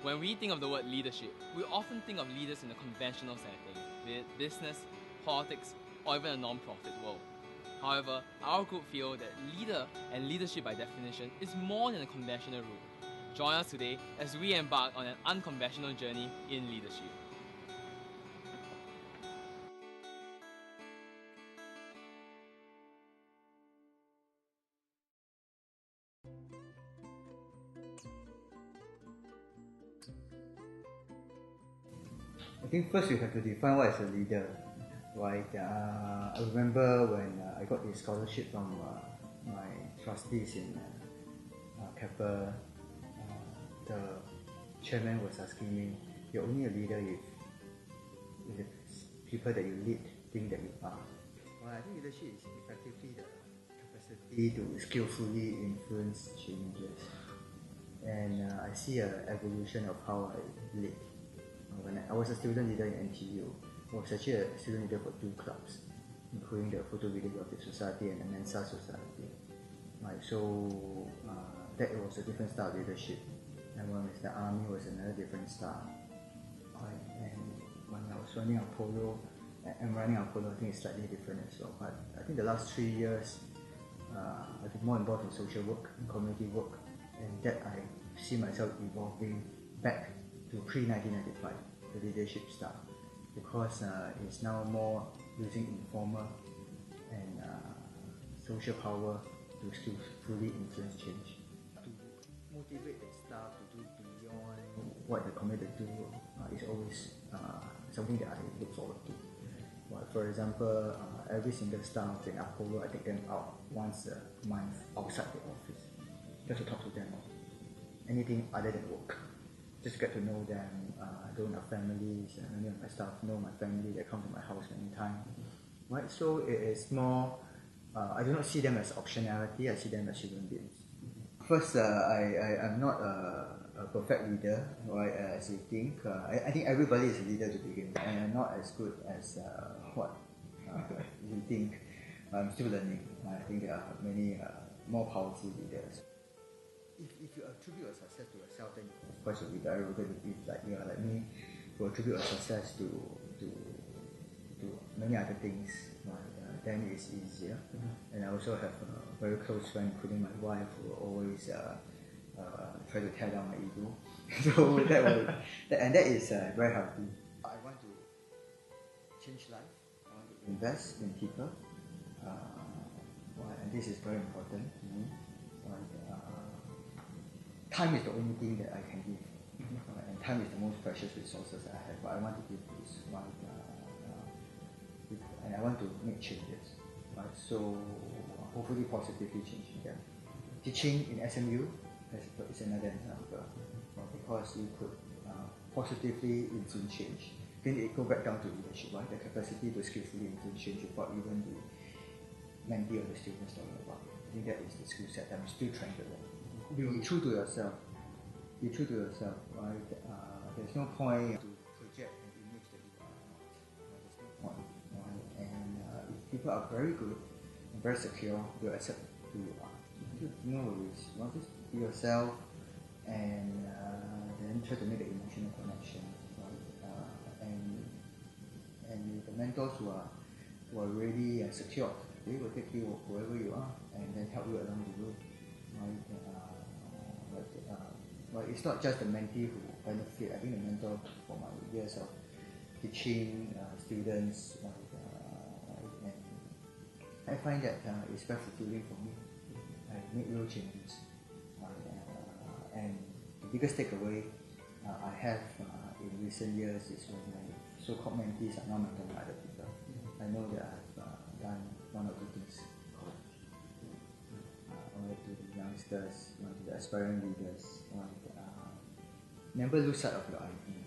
When we think of the word leadership, we often think of leaders in a conventional setting, be it business, politics, or even a non-profit world. However, our group feel that leader and leadership by definition is more than a conventional rule. Join us today as we embark on an unconventional journey in leadership. I think first we have to define what is a leader, right? I remember when I got the scholarship from my trustees in Kappa, the chairman was asking me, you're only a leader if the people that you lead think that you are. Well, I think leadership is effectively the capacity to skillfully influence changes. And I see an evolution of how I lead. When I was a student leader in NTU, I was actually a student leader for 2 clubs, including the Photo Videographic Society and the Mensa Society. Right, so that was a different style of leadership. And when I was in the army, it was another different style. Right, and when I was running Apollo, I think it's slightly different as well. But I think the last 3 years, I've been more involved in social work, in community work, and that I see myself evolving back to pre-1995, the leadership style, because it's now more using informal and social power to skillfully influence change. To motivate the staff to do beyond what they're committed to is always something that I look forward to. Well, for example, every single staff in Apollo, I take them out once a month outside the office, just to talk to them about anything other than work. Just get to know them, know their families, and many of my staff know my family, they come to my house many times. Right? So it is more, I do not see them as optionality, I see them as human beings. First, I'm not a perfect leader, right, as you think. I think everybody is a leader to begin with, and I'm not as good as what you think. I'm still learning. I think there are many more powerful leaders. If you attribute a success to yourself, then of course you'll be very good. If you are like me, who attribute a success to many other things, then it's easier. And I also have a very close friend, including my wife, who always try to tear down my ego. So that is very healthy. I want to change life. I want to invest in people, and this is very important to me. Time is the only thing that I can give, and time is the most precious resources I have. But I want to give this, and I want to make changes, right? So hopefully positively changing them. Teaching in SMU is another example, because you could positively influence change. Then it goes back down to leadership, right? The capacity to skillfully influence change without even the mentee or the students talking about it. I think that is the skill set that I'm still trying to learn. Be true to yourself. Be true to yourself, right? There's no point to project an image that you are not. There's no point, right? And if people are very good and very secure, they'll accept who you are. No worries. Just be yourself, and then try to make the emotional connection, right? And the mentors who are really secure, they will take you wherever you are and then help you along the road. But it's not just the mentee who benefit. I think the mentor, for my years of teaching students, and I find that it's very fulfilling for me. I make real changes, and the biggest takeaway I have in recent years is when my so-called mentees are now mentoring other people. I know that I've done one or two things. To the youngsters, to the aspiring leaders, never lose sight of your idea.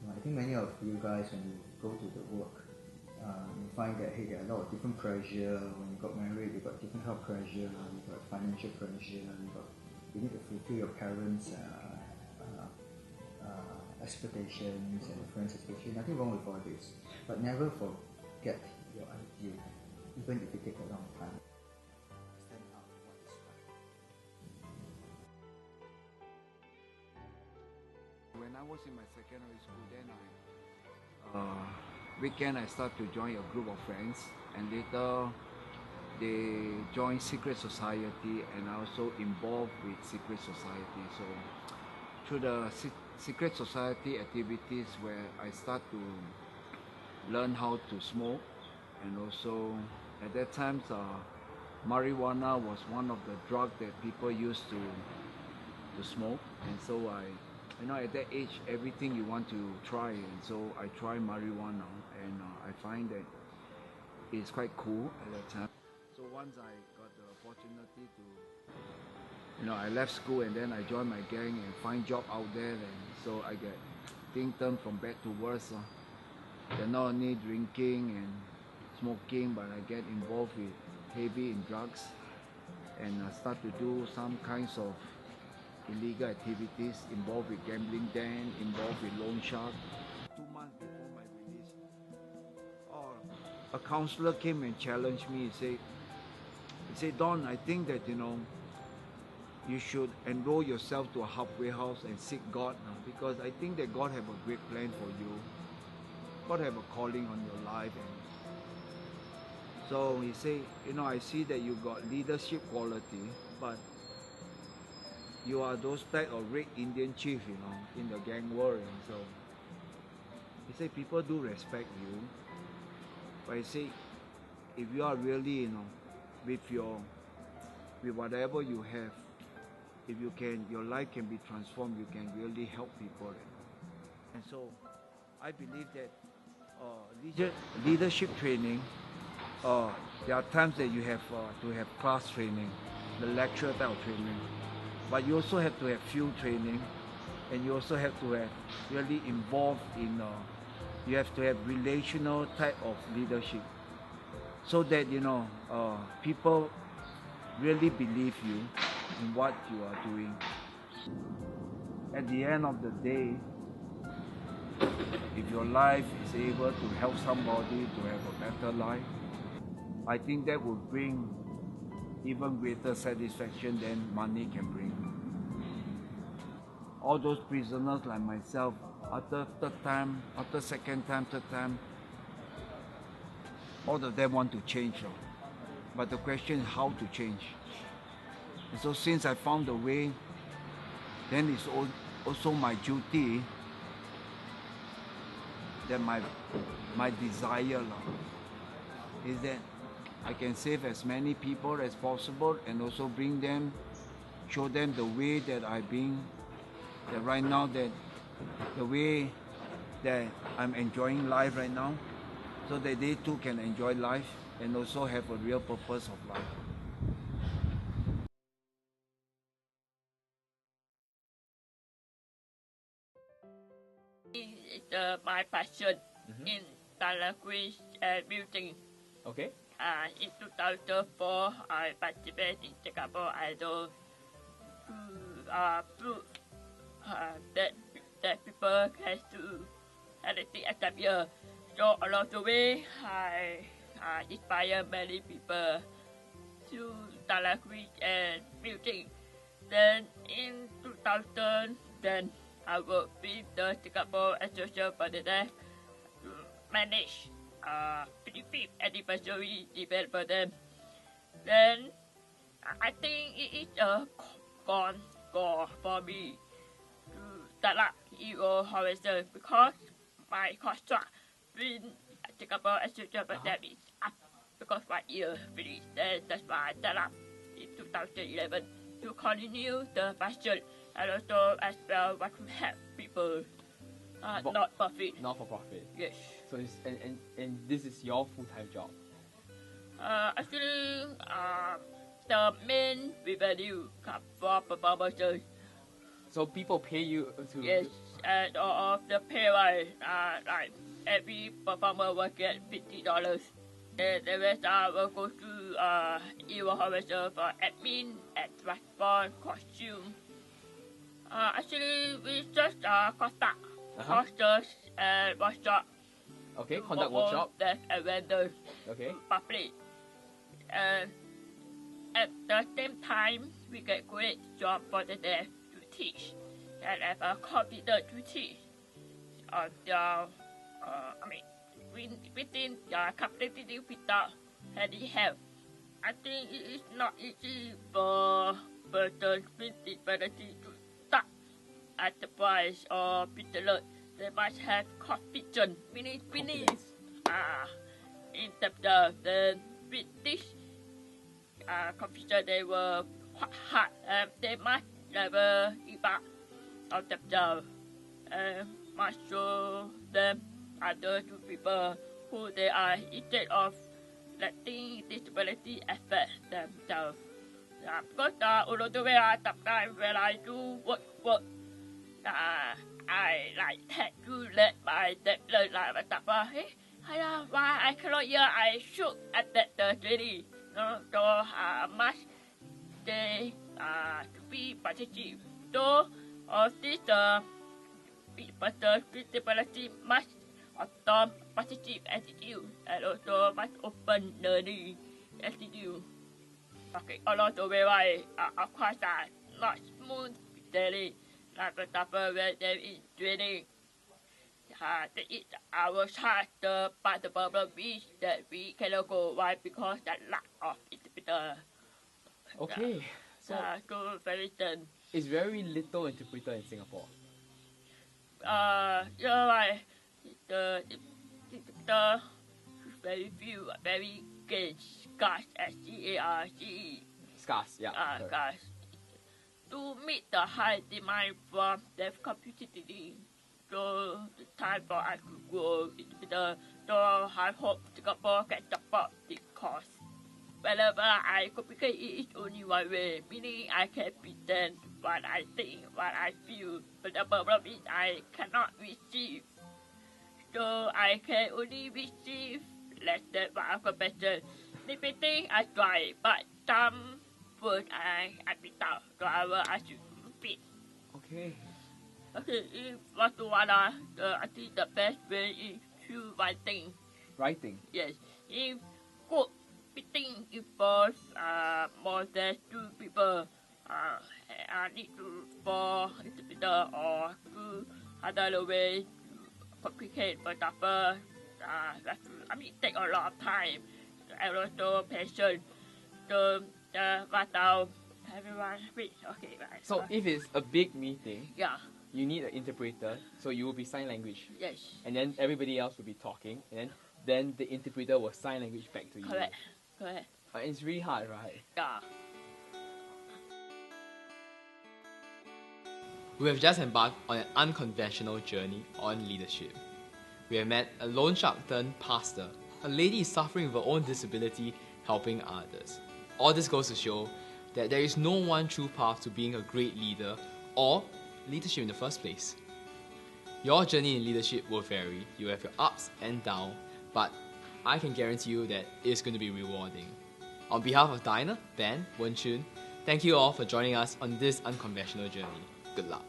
I think many of you guys, when you go to the work, you find that hey, there are a lot of different pressure. When you got married, you got different health pressure, you got financial pressure, you need to fulfill your parents' expectations and friends' expectations. Nothing wrong with all this, but never forget your idea, even if it takes a long time. was in my secondary school, then weekend I start to join a group of friends, and later they join secret society, and I also involved with secret society. So through the secret society activities, where I start to learn how to smoke, and also at that time marijuana was one of the drugs that people used to smoke, and so at that age everything you want to try, and so I try marijuana, and I find that it's quite cool at that time. So once I got the opportunity to, I left school, and then I joined my gang and find job out there, and so I get things turned from bad to worse. They're not only drinking and smoking, but I get involved with heavy in drugs, and I start to do some kinds of illegal activities, involved with gambling den, involved with loan shark. 2 months before my release, a counselor came and challenged me. He said, Don, I think that you should enroll yourself to a halfway house and seek God now, because I think that God have a great plan for you. God have a calling on your life. And so he said, I see that you got leadership quality, but you are those type of red Indian chief, in the gang world. And so he said, people do respect you, but he said, if you are really, with whatever you have, if you can, your life can be transformed, you can really help people. And so I believe that leadership training, there are times that you have to have class training, the lecture type of training, but you also have to have field training, and you also have to have really involved in, you have to have relational type of leadership, so that people really believe you in what you are doing. At the end of the day, if your life is able to help somebody to have a better life, I think that will bring even greater satisfaction than money can bring. All those prisoners like myself, after second time, third time, all of them want to change. But the question is how to change. And so since I found a way, then it's also my duty, that my desire is that I can save as many people as possible, and also show them the way that that right now, that the way that I'm enjoying life right now, so that they too can enjoy life and also have a real purpose of life. It's my passion in language and building. Okay. In 2004, I participated in Singapore Idol to prove that people can do anything except here. So along the way, I inspire many people to language and building. Then in 2000, then I worked with the Singapore Association for the Deaf to manage 55th anniversary event for them. Then I think it is a gone goal for me to start up EO Horizon, because my contract with Singapore Association for Deaf is up, because 1 year finished. Then that's why I start up in 2011 to continue the passion, and also as well what to help people, not profit. Not for profit. Yes. So it's, and this is your full-time job. Actually, the main revenue comes from performances. So people pay you to. Yes, and all of the pay wise, like every performer will get $50. And the rest will go to EO Horizon for admin and transport, costume. Actually, we just conduct courses and workshops. Okay, conduct workshop. And vendors. Okay. Public. And at the same time, we get great job for the deaf to teach that have a computer duty on their, within their community without any help. I think it is not easy for persons with disability to start at the price or business. They must have confidence, meaning in the with this confidence they were quite hard and they must never give up on themselves and must show them other two people who they are instead of letting disability affect themselves. Because although the way sometimes when I do work, I like had to let my learn like hey, why I cannot hear I shook at that lady. So must they to be positive. So all this person with disability must adopt positive attitude and also must open learning attitude. Okay, along the way, of course, not smooth daily. Like for example, when they're in training, they eat our charge, but the problem is that we cannot go. Why? Because that lack of interpreter. Okay, so go very thin. it's very little interpreter in Singapore. You're right. The interpreter very few, very scarce, S-C-A-R-C-E. Scarce, yeah. Scarce. To meet the high demand from deaf community, so the time for us to grow interpreter, so I hope Singapore can support this cause. Whenever I communicate, it is only one way, meaning I can present what I think, what I feel, but the problem is I cannot receive. So I can only receive less than one compassion. Repeating I try, but some words I without, so I will ask you to repeat. Okay. Okay, if what to want, I think the best way is through writing. Writing? Yes. If good repeating involves more than two people, I need to for interpreter or to other way to complicate. For example, take a lot of time and also patience. So everyone reach. Okay, right. So if it's a big meeting, yeah. You need an interpreter, so you will be sign language. Yes. And then everybody else will be talking, and then the interpreter will sign language back to you. Correct. It's really hard, right? Yeah. We have just embarked on an unconventional journey on leadership. We have met a loan shark turned pastor, a lady suffering with her own disability, helping others. All this goes to show that there is no one true path to being a great leader or leadership in the first place. Your journey in leadership will vary. You have your ups and downs, but I can guarantee you that it's going to be rewarding. On behalf of Dinah, Ben, Wen Chun, thank you all for joining us on this unconventional journey. Good luck.